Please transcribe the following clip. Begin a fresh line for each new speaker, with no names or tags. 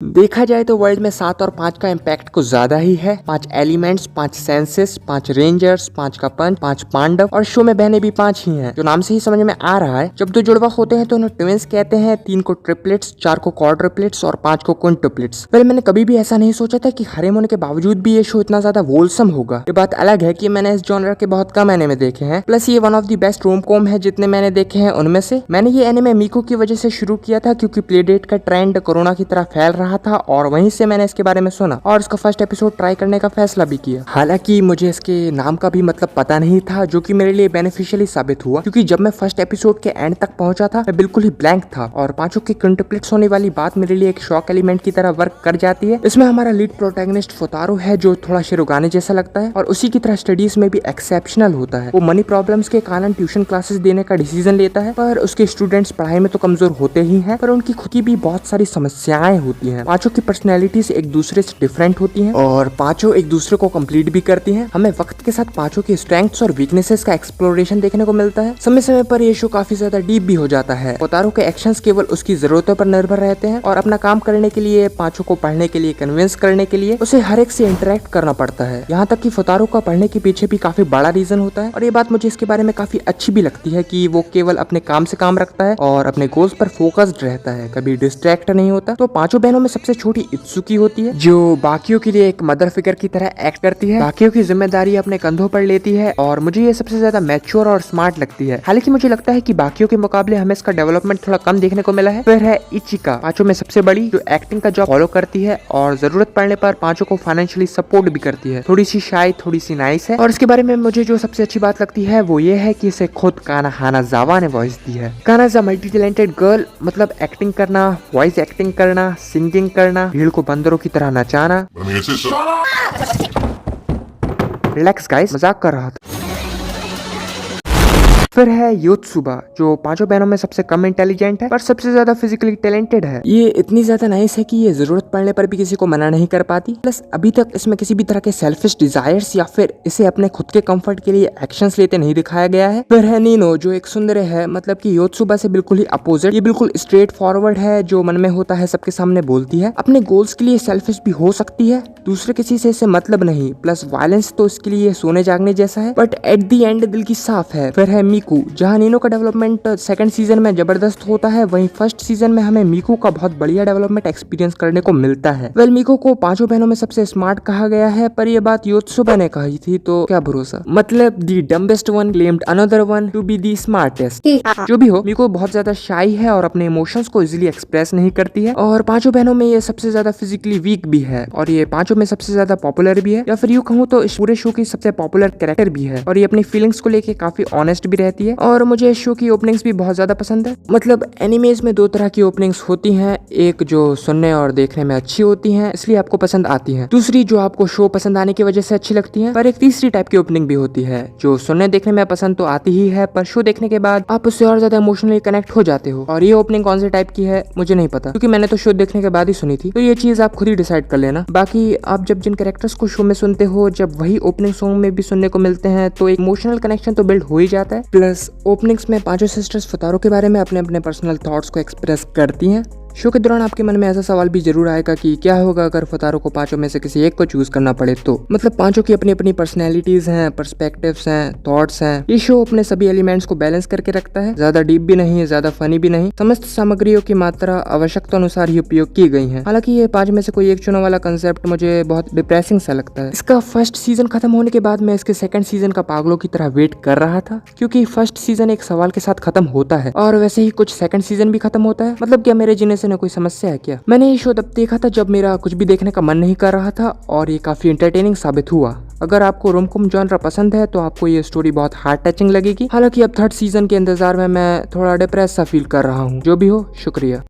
देखा जाए तो वर्ल्ड में 7 और 5 का इम्पैक्ट कुछ ज्यादा ही है। 5 एलिमेंट्स, 5 सेंसेस, 5 रेंजर्स, 5 का पंच, 5 पांडव और शो में बहने भी 5 ही हैं। जो नाम से ही समझ में आ रहा है, जब दो जुड़वा होते हैं तो उन्हें ट्विंस कहते हैं, 3 को ट्रिपलेट्स, 4 को क्वाड्रुपलेट्स और 5 को क्विंटुपलेट्स। पहले मैंने कभी भी ऐसा नहीं सोचा था कि हरे होने के बावजूद भी ये शो इतना ज्यादा वोलसम होगा। ये बात अलग है कि मैंने इस जॉनर के बहुत कम एनिमे देखे हैं, प्लस ये one of the best rom com है जितने मैंने देखे हैं। उनमें से मैंने ये एनिमे मीको की वजह से शुरू किया था, क्योंकि प्ले डेट का ट्रेंड कोरोना की तरह फैल रहा था और वहीं से मैंने इसके बारे में सुना और इसका फर्स्ट एपिसोड ट्राई करने का फैसला भी किया। हालांकि मुझे इसके नाम का भी मतलब पता नहीं था, जो कि मेरे लिए बेनिफिशियली साबित हुआ, क्योंकि जब मैं फर्स्ट एपिसोड के एंड तक पहुंचा था मैं बिल्कुल ही ब्लैंक था और 5 के क्विंटुपलेट्स होने वाली बात मेरे लिए एक शॉक एलिमेंट की तरह वर्क कर जाती है। इसमें हमारा लीड प्रोटैगनिस्ट फुतारो है, जो थोड़ा शिरोगाने जैसा लगता है और उसी की तरह स्टडीज में भी एक्सेप्शनल होता है। वो मनी प्रॉब्लम्स के कारण ट्यूशन क्लासेस देने का डिसीजन लेता है, पर उसके स्टूडेंट्स पढ़ाई में तो कमजोर होते ही हैं, पर उनकी खुद की भी बहुत सारी समस्याएं होती हैं। 5 की पर्सनैलिटीज एक दूसरे से डिफरेंट होती हैं और 5 एक दूसरे को कंप्लीट भी करती हैं। हमें वक्त के साथ 5 की स्ट्रेंथ्स और वीकनेसेस का एक्सप्लोरेशन देखने को मिलता है। समय समय पर ये शो काफी ज्यादा डीप भी हो जाता है। फुतारो के एक्शंस केवल उसकी जरूरतों पर निर्भर रहते हैं और अपना काम करने के लिए 5 को पढ़ने के लिए कन्विंस करने के लिए उसे हर एक से इंटरेक्ट करना पड़ता है। यहाँ तक कि फुतारो का पढ़ने के पीछे भी काफी बड़ा रीजन होता है और ये बात मुझे इसके बारे में काफी अच्छी भी लगती है कि वो केवल अपने काम से काम रखता है और अपने गोल्स पर फोकस्ड रहता है, कभी डिस्ट्रैक्ट नहीं होता। तो 5 बहनों में सबसे छोटी इत्सुकी होती है, जो बाकियों के लिए एक मदर फिगर की तरह एक्ट करती है, बाकियों की जिम्मेदारी अपने कंधों पर लेती है और मुझे ये सबसे ज्यादा मैच्योर और स्मार्ट लगती है। हालांकि मुझे लगता है कि बाकियों के मुकाबले हमें इसका डेवलपमेंट थोड़ा कम देखने को मिला है। फिर है इचिका, 5 में सबसे बड़ी, जो एक्टिंग का जॉब फॉलो करती है और जरूरत पड़ने पर 5 को फाइनेंशियली सपोर्ट भी करती है। थोड़ी सी शाय, थोड़ी सी नाइस है और इसके बारे में मुझे जो सबसे अच्छी बात लगती है वो ये है कि इसे खुद काना हानाजावा ने वॉइस दी है। कानाजा मल्टी टैलेंटेड गर्ल, मतलब एक्टिंग करना, वॉइस एक्टिंग करना, सिंगिंग करना, भीड़ को बंदरों की तरह नचाना। रिलैक्स गाइस, मजाक कर रहा था। फिर है योत्सुबा, जो 5 बहनों में सबसे कम इंटेलिजेंट है पर सबसे ज्यादा फिजिकली टैलेंटेड है। ये इतनी ज्यादा नाइस है कि ये जरूरत पड़ने पर भी किसी को मना नहीं कर पाती। प्लस अभी तक इसमें किसी भी तरह के सेल्फिश डिजायर्स या फिर इसे अपने खुद के कंफर्ट के लिए एक्शंस लेते नहीं दिखाया गया है। फिर है नीनो, जो एक सुंदर है, मतलब कि योत्सुबा से बिल्कुल ही अपोजिट। ये बिल्कुल स्ट्रेट फॉरवर्ड है, जो मन में होता है सबके सामने बोलती है, अपने गोल्स के लिए सेल्फिश भी हो सकती है, दूसरे किसी से इसे मतलब नहीं। प्लस वायलेंस तो इसके लिए सोने जागने जैसा है, बट एट दी एंड दिल की साफ है। फिर है मीकू, जहाँ नीनो का डेवलपमेंट सेकंड सीजन में जबरदस्त होता है, वहीं फर्स्ट सीजन में हमें मीकू का बहुत बढ़िया डेवलपमेंट एक्सपीरियंस करने को मिलता है। वेल, मीकू को 5 बहनों में सबसे स्मार्ट कहा गया है, पर यह बात योत्सुबा ने कही थी तो क्या भरोसा। मतलब the dumbest one claimed another one to be the smartest. जो भी हो, मीकू बहुत ज्यादा शाई है और अपने इमोशंस को इजीली एक्सप्रेस नहीं करती है और 5 बहनों में ये सबसे ज्यादा फिजिकली वीक भी है और ये 5 में सबसे ज्यादा पॉपुलर भी है, या फिर यूं कहूँ तो इस पूरे शो की सबसे पॉपुलर कैरेक्टर भी है और ये अपनी फीलिंग्स को लेके काफी ऑनेस्ट भी रहती है। और मुझे इस शो की ओपनिंग्स भी बहुत ज्यादा पसंद है। मतलब एनिमेज में 2 तरह की ओपनिंग्स होती हैं, एक जो सुनने और देखने में अच्छी होती हैं इसलिए आपको पसंद आती हैं, दूसरी जो आपको शो पसंद आने की वजह से अच्छी लगती है। पर एक तीसरी टाइप की ओपनिंग भी होती है जो सुनने देखने में पसंद तो आती ही है, पर शो देखने के बाद आप उससे और ज्यादा इमोशनली कनेक्ट हो जाते हो। और ये ओपनिंग कौन से टाइप की है मुझे नहीं पता, क्योंकि मैंने तो शो देखने के बाद ही सुनी थी, तो ये चीज आप खुद ही डिसाइड कर लेना। बाकी आप जब जिन कैरेक्टर्स को शो में सुनते हो, जब वही ओपनिंग सॉन्ग में भी सुनने को मिलते हैं तो एक इमोशनल कनेक्शन तो बिल्ड हो ही जाता है। प्लस ओपनिंग्स में 5 सिस्टर्स फुतारो के बारे में अपने अपने पर्सनल थॉट्स को एक्सप्रेस करती हैं। शो के दौरान आपके मन में ऐसा सवाल भी जरूर आएगा कि क्या होगा अगर फुतारो को 5 में से किसी एक को चूज करना पड़े तो। मतलब 5 की अपनी अपनी पर्सनैलिटीज हैं, पर्सपेक्टिव्स हैं, थॉट्स हैं। ये शो अपने सभी एलिमेंट्स को बैलेंस करके रखता है, ज्यादा डीप भी नहीं, ज्यादा फनी भी नहीं। समस्त सामग्रियों की मात्रा आवश्यकता अनुसार ही उपयोग की गई है। हालांकि ये 5 में से कोई एक चुना वाला कंसेप्ट मुझे बहुत डिप्रेसिंग सा लगता है। इसका फर्स्ट सीजन खत्म होने के बाद मैं इसके सेकंड सीजन का पागलों की तरह वेट कर रहा था, क्योंकि फर्स्ट सीजन एक सवाल के साथ खत्म होता है और वैसे ही कुछ सेकंड सीजन भी खत्म होता है। मतलब क्या मेरे जीने से न कोई समस्या है क्या? मैंने ये शो तब देखा था जब मेरा कुछ भी देखने का मन नहीं कर रहा था और ये काफी एंटरटेनिंग साबित हुआ। अगर आपको रोमकॉम जॉनर पसंद है तो आपको ये स्टोरी बहुत हार्ट टचिंग लगेगी। हालांकि अब 3rd सीजन के इंतजार में मैं थोड़ा डिप्रेस सा फील कर रहा हूँ। जो भी हो, शुक्रिया।